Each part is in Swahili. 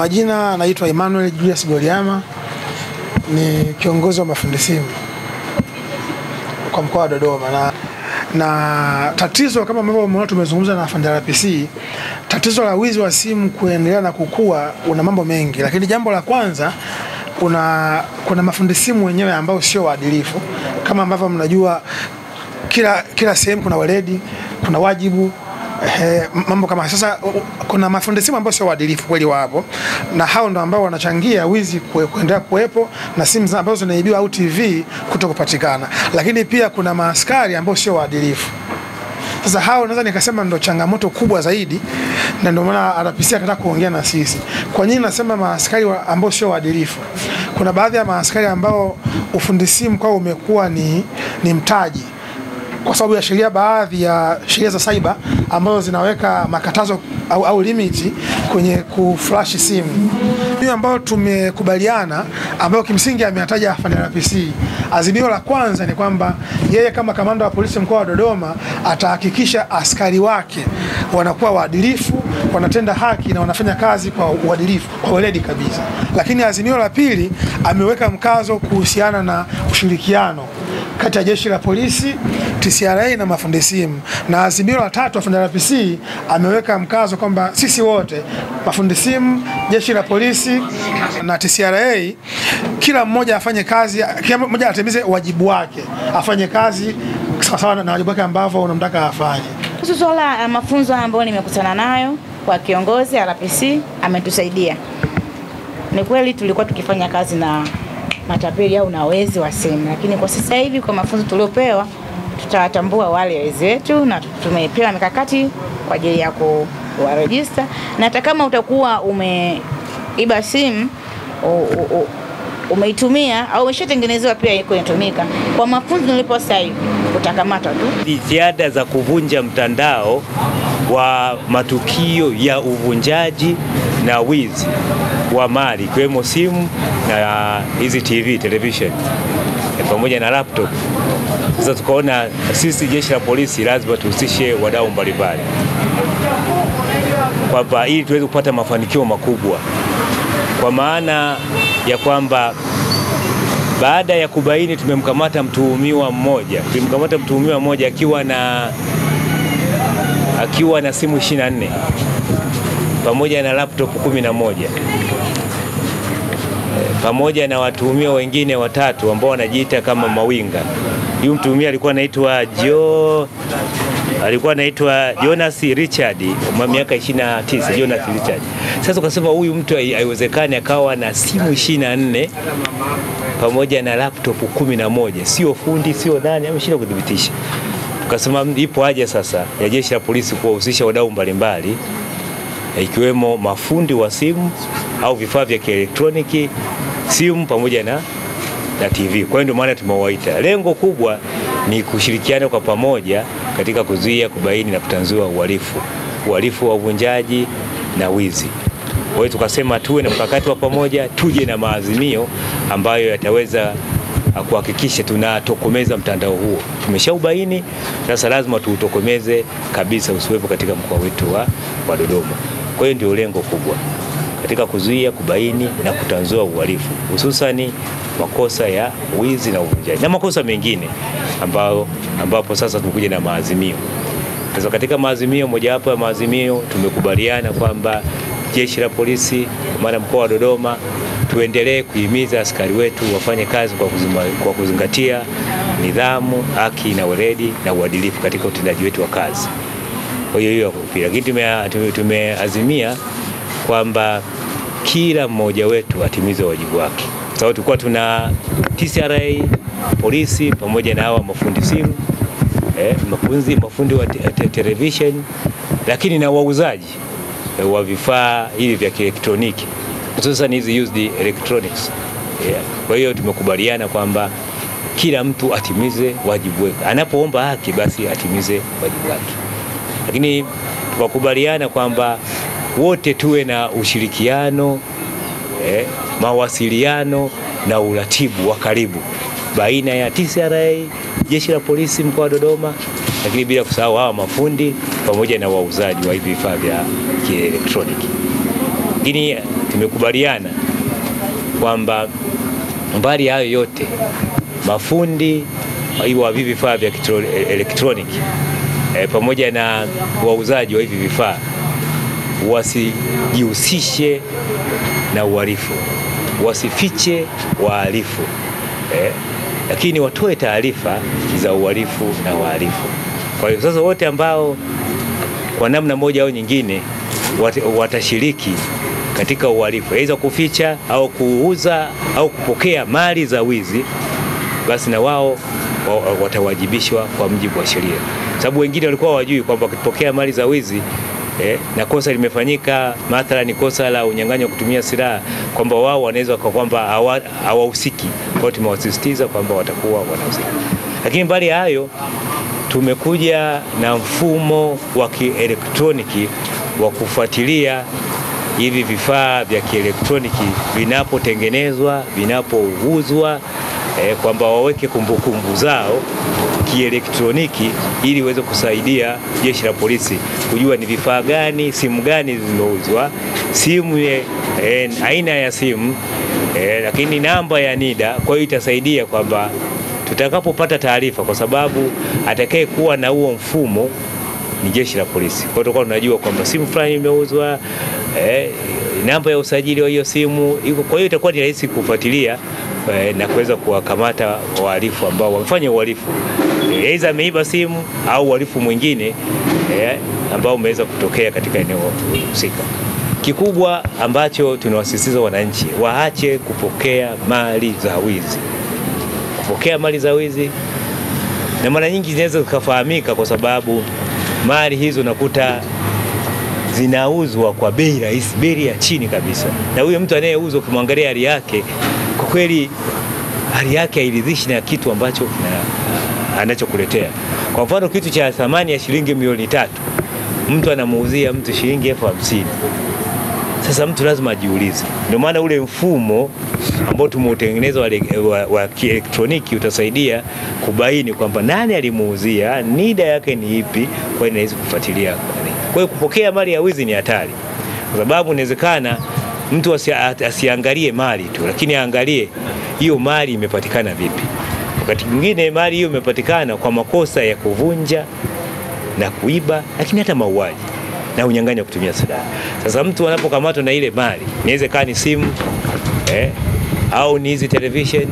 majina naitwa Emmanuel Julius Goliama, ni kiongozi wa mafundi simu kwa mkoa wa Dodoma. Na tatizo kama ambavyo umeona tumezungumza na afande RPC, tatizo la wizi wa simu kuendelea na kukua una mambo mengi, lakini jambo la kwanza kuna mafundi simu wenyewe ambao sio waadilifu. Kama ambavyo mnajua kila sehemu kuna weledi, kuna wajibu, mambo kama sasa. Kuna mafundi simu ambao sio waadilifu kweli wapo, na hao ndio ambao wanachangia wizi kuendelea kuwepo na simu ambazo zinaibiwa au TV kutokupatikana. Lakini pia kuna maaskari ambao sio waadilifu. Sasa hao naweza nikasema ndio changamoto kubwa zaidi, na ndio maana RPC akataka kuongea na sisi. Kwa nini nasema maaskari ambao sio waadilifu? Kuna baadhi ya maaskari ambao ufundi simu kwao umekuwa ni mtaji, kwa sababu ya sheria, baadhi ya sheria za cyber ambazo zinaweka makatazo au limiti kwenye kuflash simu. Hiyo ambayo tumekubaliana, ambayo kimsingi ameyataja afande RPC. Azimio la kwanza ni kwamba yeye kama kamanda wa polisi mkoa wa Dodoma atahakikisha askari wake wanakuwa waadilifu, wanatenda haki na wanafanya kazi kwa uadilifu, kwa weledi kabisa. Lakini azimio la pili ameweka mkazo kuhusiana na ushirikiano kati ya jeshi la polisi, TCRA na mafundi simu. Na azimio la tatu afande RPC ameweka mkazo kwamba sisi wote, mafundi simu, jeshi la polisi na TCRA, kila mmoja afanye kazi, kila mmoja atimize wajibu wake, afanye kazi sawa na wajibu wake ambao unamtaka afanye. Kuhusu swala mafunzo ambayo nimekutana nayo kwa kiongozi RPC, ametusaidia. Ni kweli tulikuwa tukifanya kazi na matapeli au na wezi wa simu, lakini kwa sasa hivi kwa mafunzo tuliopewa tutawatambua wale wezi wetu, na tumepewa mikakati kwa ajili ya kuwaregister. Na hata kama utakuwa umeiba simu, umeitumia au umeshatengenezewa pia iko inatumika, kwa mafunzo nilipo sasa hivi utakamatwa tu. Jitihada za kuvunja mtandao wa matukio ya uvunjaji na wizi wa mali ikiwemo simu na hizi TV, television pamoja na laptop. Sasa tukaona sisi jeshi la polisi lazima tuhusishe wadau mbalimbali kwamba ili tuweze kupata mafanikio makubwa, kwa maana ya kwamba baada ya kubaini tumemkamata mtuhumiwa mmoja akiwa na simu 24 pamoja na laptop 11 pamoja na watuhumiwa wengine watatu ambao wanajiita kama mawinga. Huyu mtuhumiwa alikuwa anaitwa Jonas Richard, miaka 29, Jonas Richard. Sasa tukasema huyu mtu haiwezekani akawa na simu 24 pamoja na laptop 11, sio fundi, sio nani, ameshinda kudhibitisha. Tukasema ipo haja sasa ya jeshi la polisi kuwahusisha wadau mbalimbali, ikiwemo mafundi wa simu au vifaa vya kielektroniki, simu pamoja na TV. Kwa hiyo ndio maana tumewaita. Lengo kubwa ni kushirikiana kwa pamoja katika kuzuia, kubaini na kutanzua uhalifu wa uvunjaji na wizi. Kwa hiyo tukasema tuwe na mkakati wa pamoja, tuje na maazimio ambayo yataweza kuhakikisha tunatokomeza mtandao huo. Tumeshaubaini, sasa lazima tuutokomeze kabisa usiwepo katika mkoa wetu wa Dodoma. Kwa hiyo ndio lengo kubwa katika kuzuia, kubaini na kutanzua uhalifu, hususani makosa ya wizi na uvunjaji na makosa mengine ambapo sasa tumekuja na maazimio. Sasa katika maazimio, mojawapo ya maazimio tumekubaliana kwamba jeshi la polisi maana mkoa wa Dodoma tuendelee kuhimiza askari wetu wafanye kazi kwa kuzingatia nidhamu, haki na weledi na uadilifu katika utendaji wetu wa kazi. Kwa hiyo lakini tumeazimia kwamba kila mmoja wetu atimize wajibu wake. Sababu tulikuwa tuna TCRA, polisi pamoja na hawa mafundi simu, mafundi wa television, lakini na wauzaji wa vifaa hivi vya kielektroniki, hususan hizi used electronics. Kwa hiyo tumekubaliana kwamba kila mtu atimize wajibu wake. Anapoomba haki basi atimize wajibu wake. Lakini tukakubaliana kwamba wote tuwe na ushirikiano, mawasiliano na uratibu wa karibu baina ya TCRA, jeshi la polisi mkoa wa Dodoma, lakini bila kusahau hawa mafundi pamoja na wauzaji wa hivi vifaa vya kielektroniki. Lakini tumekubaliana kwamba mbali hayo yote mafundi wa hivi vifaa vya elektroniki pamoja na wauzaji wa hivi vifaa wasijihusishe na uhalifu, wasifiche wahalifu, lakini watoe taarifa za uhalifu na wahalifu. Kwa hiyo sasa wote ambao kwa namna moja au nyingine watashiriki katika uhalifu, aidha kuficha au kuuza au kupokea mali za wizi, basi na wao watawajibishwa kwa mujibu wa sheria. Sababu wengine walikuwa hawajui kwamba wakipokea mali za wizi na kosa limefanyika, mathalan ni kosa la unyang'anyi wa kutumia silaha, kwamba wao wanaweza kwamba hawahusiki. Kwa hiyo tumewasisitiza kwamba watakuwa wanahusika. Lakini mbali ya hayo, tumekuja na mfumo wa kielektroniki wa kufuatilia hivi vifaa vya kielektroniki vinapotengenezwa, vinapouzwa, kwamba waweke kumbukumbu zao kielektroniki ili iweze kusaidia jeshi la polisi kujua ni vifaa gani, simu gani zimeuzwa, simu aina ya simu, lakini namba ya NIDA. Kwa hiyo itasaidia kwamba tutakapopata taarifa, kwa sababu atakaye kuwa na huo mfumo ni jeshi la polisi. Kwa hiyo tutakuwa tunajua kwamba simu fulani imeuzwa, namba ya usajili wa hiyo simu iko. Kwa hiyo itakuwa ni rahisi kufuatilia na kuweza kuwakamata wahalifu ambao wamefanya uhalifu, aidha ameiba simu au uhalifu mwingine ambao umeweza kutokea katika eneo husika. Kikubwa ambacho tunawasisitiza wananchi waache kupokea mali za wizi. Kupokea mali za wizi, na mara nyingi zinaweza kufahamika kwa sababu mali hizo nakuta zinauzwa kwa bei rahisi, bei ya chini kabisa. Na huyo mtu anayeuzwa, kumwangalia hali yake, kwa kweli hali yake hairidhishi na kitu ambacho anachokuletea. Kwa mfano kitu cha thamani ya shilingi milioni 3, mtu anamuuzia mtu shilingi 50,000. Sasa mtu lazima ajiulize. Ndio maana ule mfumo ambao tumeutengeneza wa kielektroniki utasaidia kubaini kwamba nani alimuuzia, NIDA yake ni ipi, kwa hiyo inaweza kufuatilia. Kwa hiyo kupokea mali ya wizi ni hatari, kwa sababu inawezekana mtu asiangalie mali tu, lakini aangalie hiyo mali imepatikana vipi. Wakati mwingine mali hiyo imepatikana kwa makosa ya kuvunja na kuiba, lakini hata mauaji na unyang'anyi wa kutumia silaha. Sasa mtu anapokamatwa na ile mali, inaweza kuwa ni simu au ni hizi television,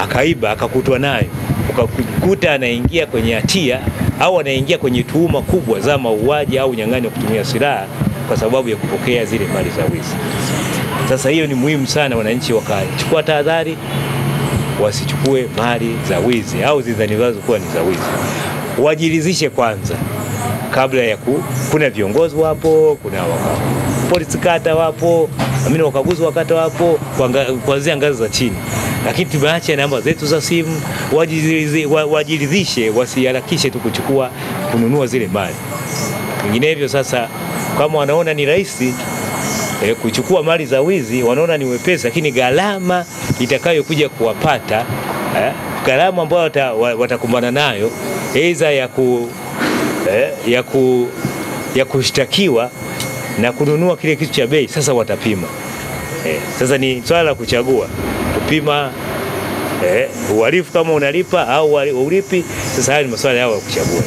akaiba akakutwa nayo, ukakuta anaingia kwenye hatia au anaingia kwenye tuhuma kubwa za mauaji au unyang'anyi wa kutumia silaha kwa sababu ya kupokea zile mali za wizi. Sasa hiyo ni muhimu sana wananchi wakachukua tahadhari, wasichukue mali za wizi au zidhaniwazo kuwa ni za wizi. Wajiridhishe kwanza kabla ya kuna viongozi wapo, kuna polisi kata wapo, wakaguzi wa kata wapo, kuanzia ngazi za chini. Lakini tumeacha namba zetu za simu, wajiridhishe, wasiharakishe tu kuchukua kununua zile mali. Vinginevyo sasa, kama wanaona ni rahisi kuchukua mali za wizi, wanaona ni wepesi, lakini gharama itakayokuja kuwapata, gharama ambayo watakumbana nayo, aidha ya kushtakiwa na kununua kile kitu cha bei, sasa watapima. Sasa ni swala la kuchagua, kupima uhalifu kama unalipa au ulipi. Sasa haya ni masuala yao ya kuchagua.